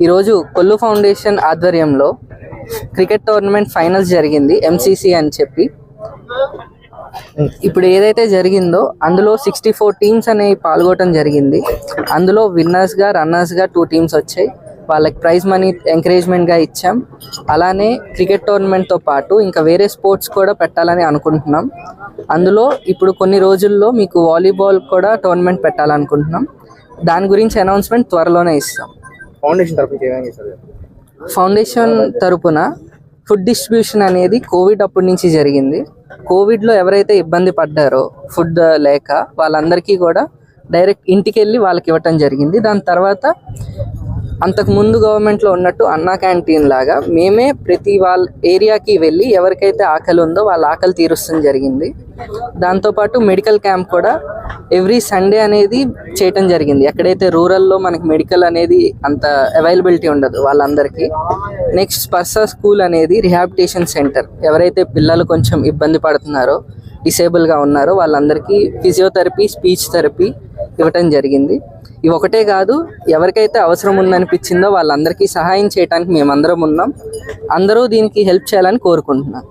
ఈరోజు కొల్లు ఫౌండేషన్ ఆధ్వర్యంలో cricket tournament finals జరిగింది, ఎంసీసీ అని చెప్పి. ఇప్పుడు ఏదైతే జరిగిందో అందులో 64 టీమ్స్ అనేవి పాల్గొనడం జరిగింది. అందులో విన్నర్స్గా రన్నర్స్గా 2 టీమ్స్ వచ్చాయి. వాళ్ళకి ప్రైజ్ మనీ ఎంకరేజ్మెంట్గా ఇచ్చాం. అలానే క్రికెట్ టోర్నమెంట్తో పాటు ఇంకా వేరే స్పోర్ట్స్ కూడా పెట్టాలని అనుకుంటున్నాం. అందులో ఇప్పుడు కొన్ని రోజుల్లో మీకు వాలీబాల్ కూడా టోర్నమెంట్ పెట్టాలనుకుంటున్నాం. దాని గురించి అనౌన్స్మెంట్ త్వరలోనే ఇస్తాం. ఫౌండేషన్ తరపున ఫుడ్ డిస్ట్రిబ్యూషన్ అనేది కోవిడ్ అప్పటి నుంచి జరిగింది. కోవిడ్లో ఎవరైతే ఇబ్బంది పడ్డారో ఫుడ్ లేక వాళ్ళందరికీ కూడా డైరెక్ట్ ఇంటికి వెళ్ళి వాళ్ళకి ఇవ్వటం జరిగింది. దాని తర్వాత అంతకుముందు గవర్నమెంట్లో ఉన్నట్టు అన్నా క్యాంటీన్ లాగా మేమే ప్రతి వాళ్ళ ఏరియాకి వెళ్ళి ఎవరికైతే ఆకలి ఉందో వాళ్ళ ఆకలి తీరుస్తుంది జరిగింది. దాంతోపాటు మెడికల్ క్యాంప్ కూడా ఎవ్రీ సండే అనేది చేయటం జరిగింది. ఎక్కడైతే రూరల్లో మనకి మెడికల్ అనేది అంత అవైలబిలిటీ ఉండదు వాళ్ళందరికీ. నెక్స్ట్ స్పర్శ స్కూల్ అనేది రిహాబిలిటేషన్ సెంటర్, ఎవరైతే పిల్లలు కొంచెం ఇబ్బంది పడుతున్నారో డిసేబుల్గా ఉన్నారో వాళ్ళందరికీ ఫిజియోథెరపీ, స్పీచ్ థెరపీ ఇవ్వటం జరిగింది. ఇవి ఒకటే కాదు, ఎవరికైతే అవసరం ఉందనిపించిందో వాళ్ళందరికీ సహాయం చేయడానికి మేమందరం ఉన్నాం. అందరూ దీనికి హెల్ప్ చేయాలని కోరుకుంటున్నాం.